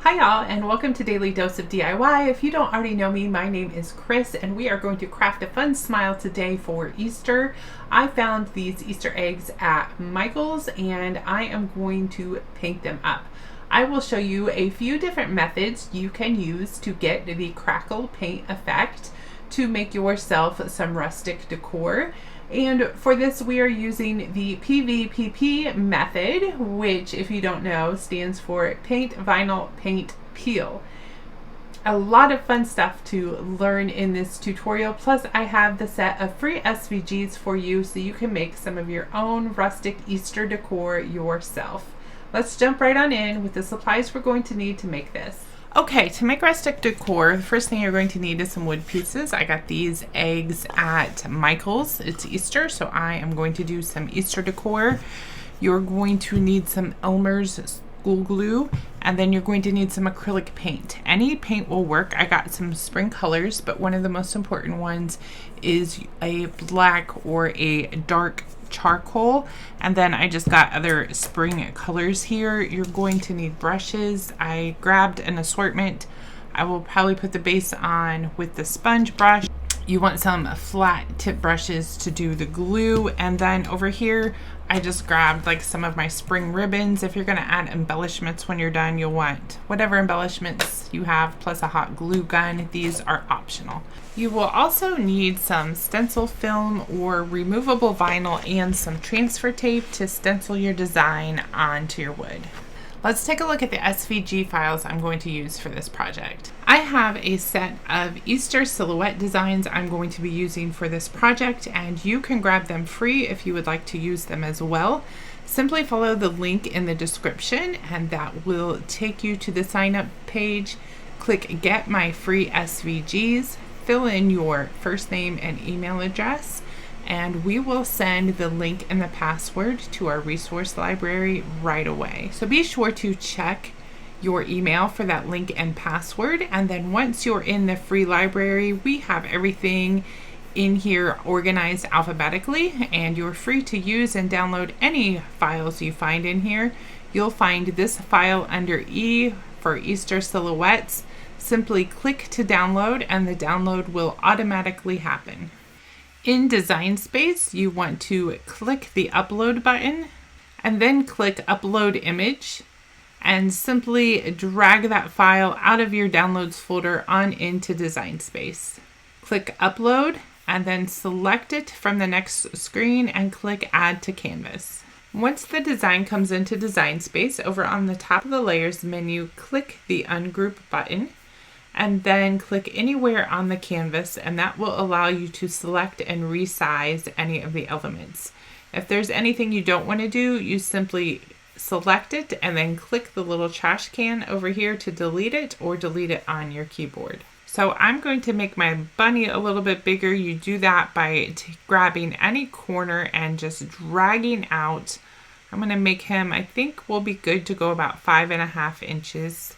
Hi y'all, and welcome to Daily Dose of DIY. If you don't already know me, my name is Chris and we are going to craft a fun smile today for Easter. I found these Easter eggs at Michael's and I am going to paint them up. I will show you a few different methods you can use to get the Crackle paint effect to make yourself some rustic decor. And for this we are using the PVPP method, which, if you don't know, stands for Paint, Vinyl, Paint, Peel. A lot of fun stuff to learn in this tutorial, plus I have the set of free SVGs for you so you can make some of your own rustic Easter decor yourself. Let's jump right on in with the supplies we're going to need to make this. Okay, to make rustic decor, the first thing you're going to need is some wood pieces. I got these eggs at Michael's. It's Easter, so I am going to do some Easter decor. You're going to need some Elmer's school glue, and then you're going to need some acrylic paint. Any paint will work. I got some spring colors, but one of the most important ones is a black or a dark charcoal, and then I just got other spring colors here. You're going to need brushes. I grabbed an assortment. I will probably put the base on with the sponge brush. You want some flat tip brushes to do the glue, and then over here I just grabbed like some of my spring ribbons. If you're going to add embellishments when you're done, you'll want whatever embellishments you have plus a hot glue gun. These are optional. You will also need some stencil film or removable vinyl and some transfer tape to stencil your design onto your wood. Let's take a look at the SVG files I'm going to use for this project. I have a set of Easter silhouette designs I'm going to be using for this project, and you can grab them free if you would like to use them as well. Simply follow the link in the description and that will take you to the sign up page. Click Get My Free SVGs, fill in your first name and email address, and we will send the link and the password to our resource library right away. So be sure to check your email for that link and password, and then once you're in the free library, we have everything in here organized alphabetically, and you're free to use and download any files you find in here. You'll find this file under E for Easter silhouettes. Simply click to download and the download will automatically happen. In Design Space, you want to click the Upload button and then click Upload Image and simply drag that file out of your Downloads folder on into Design Space. Click Upload and then select it from the next screen and click Add to Canvas. Once the design comes into Design Space, over on the top of the Layers menu, click the Ungroup button and then click anywhere on the canvas, and that will allow you to select and resize any of the elements. If there's anything you don't want to do, you simply select it and then click the little trash can over here to delete it, or delete it on your keyboard. So I'm going to make my bunny a little bit bigger. You do that by grabbing any corner and just dragging out. I'm going to make him, I think will be good to go about 5.5 inches.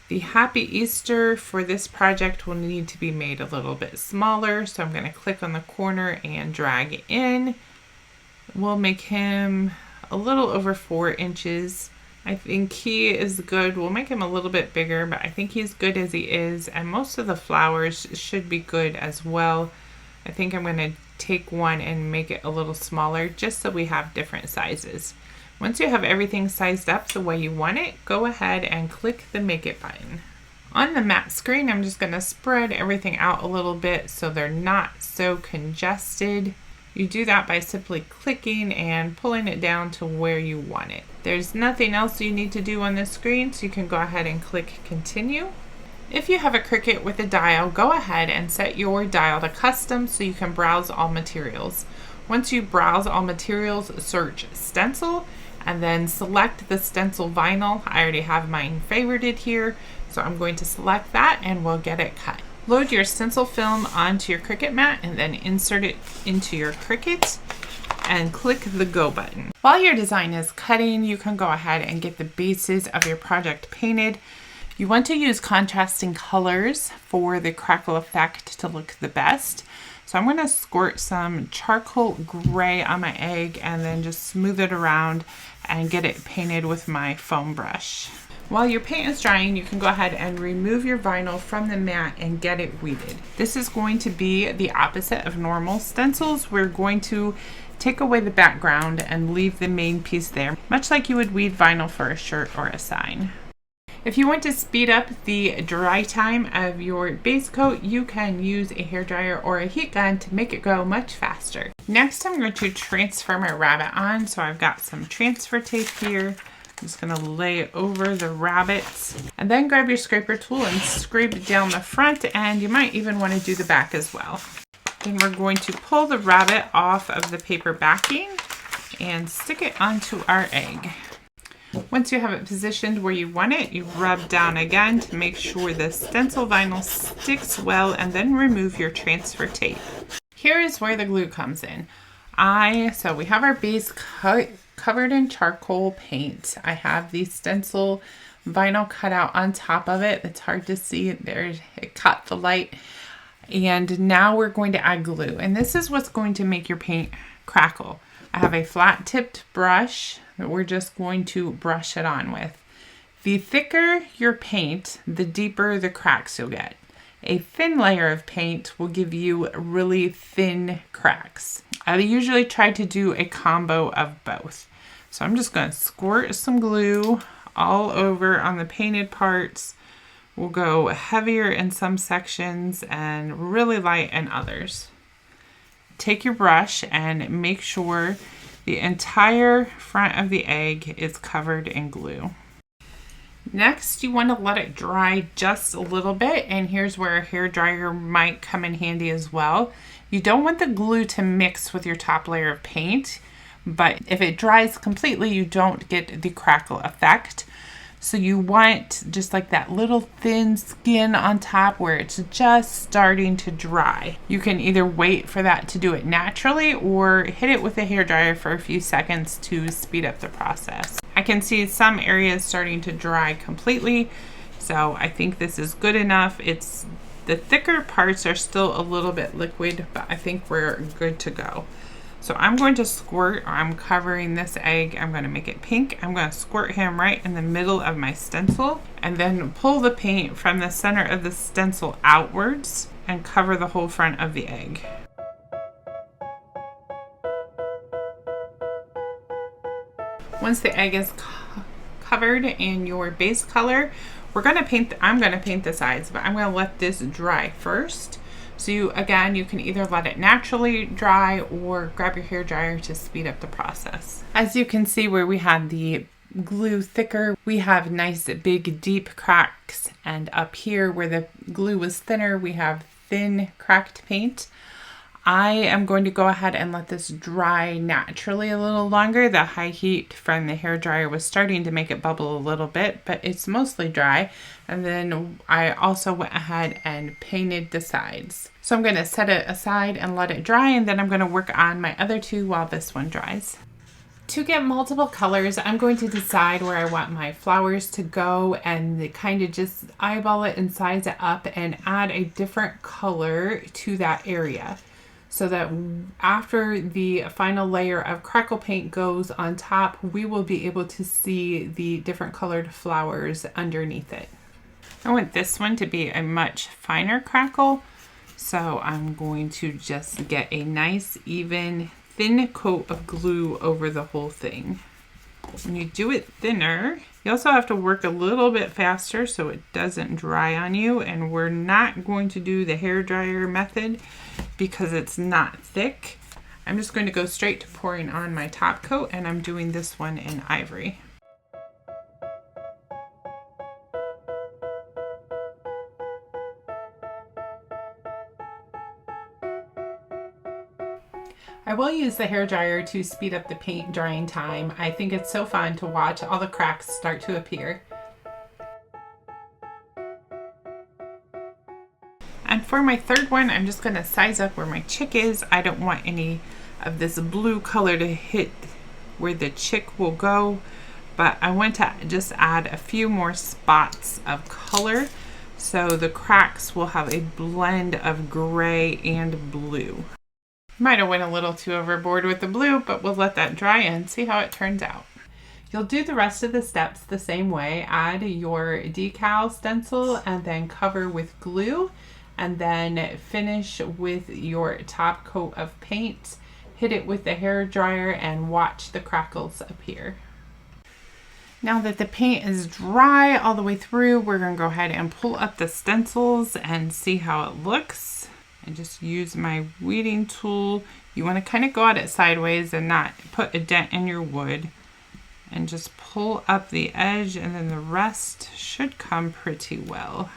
The Happy Easter for this project will need to be made a little bit smaller, so I'm going to click on the corner and drag in. We'll make him a little over 4 inches. I think he is good. We'll make him a little bit bigger, but I think he's good as he is, and most of the flowers should be good as well. I think I'm going to take one and make it a little smaller just so we have different sizes. Once you have everything sized up the way you want it, go ahead and click the Make It button. On the matte screen, I'm just going to spread everything out a little bit so they're not so congested. You do that by simply clicking and pulling it down to where you want it. There's nothing else you need to do on this screen, so you can go ahead and click Continue. If you have a Cricut with a dial, go ahead and set your dial to custom so you can browse all materials. Once you browse all materials, search Stencil and then select the stencil vinyl. I already have mine favorited here, so I'm going to select that and we'll get it cut. Load your stencil film onto your Cricut mat and then insert it into your Cricut and click the Go button. While your design is cutting, you can go ahead and get the bases of your project painted. You want to use contrasting colors for the crackle effect to look the best. So I'm going to squirt some charcoal gray on my egg and then just smooth it around and get it painted with my foam brush. While your paint is drying, you can go ahead and remove your vinyl from the mat and get it weeded. This is going to be the opposite of normal stencils. We're going to take away the background and leave the main piece there, much like you would weed vinyl for a shirt or a sign. If you want to speed up the dry time of your base coat, you can use a hairdryer or a heat gun to make it go much faster. Next, I'm going to transfer my rabbit on. So I've got some transfer tape here. I'm just gonna lay over the rabbits, and then grab your scraper tool and scrape down the front, and you might even want to do the back as well. Then we're going to pull the rabbit off of the paper backing and stick it onto our egg. Once you have it positioned where you want it, you rub down again to make sure the stencil vinyl sticks well, and then remove your transfer tape. Here is where the glue comes in. So we have our base covered in charcoal paint. I have the stencil vinyl cut out on top of it. It's hard to see there, it caught the light. And now we're going to add glue, and this is what's going to make your paint crackle. I have a flat tipped brush that we're just going to brush it on with. The thicker your paint, the deeper the cracks you'll get. A thin layer of paint will give you really thin cracks. I usually try to do a combo of both. So I'm just going to squirt some glue all over on the painted parts. We'll go heavier in some sections and really light in others. Take your brush and make sure the entire front of the egg is covered in glue. Next, you want to let it dry just a little bit, and here's where a hairdryer might come in handy as well. You don't want the glue to mix with your top layer of paint, but if it dries completely, you don't get the crackle effect. So you want just like that little thin skin on top where it's just starting to dry. You can either wait for that to do it naturally or hit it with a hairdryer for a few seconds to speed up the process. I can see some areas starting to dry completely, so I think this is good enough. The thicker parts are still a little bit liquid, but I think we're good to go. So I'm going to squirt, I'm covering this egg, I'm going to make it pink. I'm going to squirt him right in the middle of my stencil, and then pull the paint from the center of the stencil outwards and cover the whole front of the egg. Once the egg is covered in your base color, I'm going to paint the sides, but I'm going to let this dry first. So you can either let it naturally dry or grab your hairdryer to speed up the process. As you can see where we had the glue thicker, we have nice big deep cracks, and up here where the glue was thinner, we have thin cracked paint. I am going to go ahead and let this dry naturally a little longer. The high heat from the hairdryer was starting to make it bubble a little bit, but it's mostly dry. And then I also went ahead and painted the sides. So I'm going to set it aside and let it dry, and then I'm going to work on my other two while this one dries. To get multiple colors, I'm going to decide where I want my flowers to go and kind of just eyeball it and size it up and add a different color to that area, so that after the final layer of Crackle paint goes on top, we will be able to see the different colored flowers underneath it. I want this one to be a much finer Crackle, so I'm going to just get a nice even thin coat of glue over the whole thing. When you do it thinner, you also have to work a little bit faster so it doesn't dry on you, and we're not going to do the hairdryer method because it's not thick. I'm just going to go straight to pouring on my top coat, and I'm doing this one in ivory. I will use the hairdryer to speed up the paint drying time. I think it's so fun to watch all the cracks start to appear. And for my third one, I'm just going to size up where my chick is. I don't want any of this blue color to hit where the chick will go, but I want to just add a few more spots of color so the cracks will have a blend of gray and blue. Might have went a little too overboard with the blue, but we'll let that dry and see how it turns out. You'll do the rest of the steps the same way. Add your decal stencil and then cover with glue, and then finish with your top coat of paint. Hit it with the hair dryer and watch the crackles appear. Now that the paint is dry all the way through, we're going to go ahead and pull up the stencils and see how it looks. And just use my weeding tool. You want to kind of go at it sideways and not put a dent in your wood. And just pull up the edge, and then the rest should come pretty well.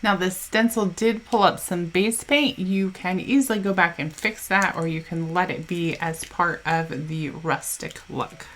Now the stencil did pull up some base paint. You can easily go back and fix that, or you can let it be as part of the rustic look.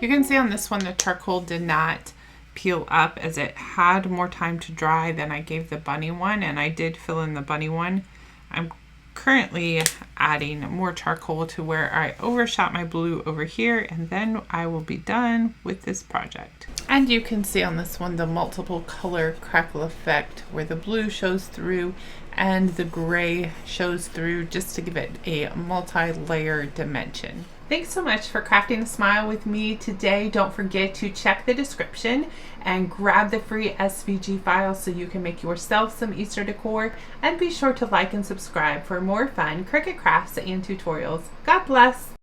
You can see on this one the charcoal did not peel up as it had more time to dry than I gave the bunny one, and I did fill in the bunny one. I'm currently adding more charcoal to where I overshot my blue over here, and then I will be done with this project. And you can see on this one the multiple color crackle effect where the blue shows through and the gray shows through, just to give it a multi-layer dimension. Thanks so much for crafting a smile with me today. Don't forget to check the description and grab the free SVG file so you can make yourself some Easter decor, and be sure to like and subscribe for more fun Cricut crafts and tutorials. God bless!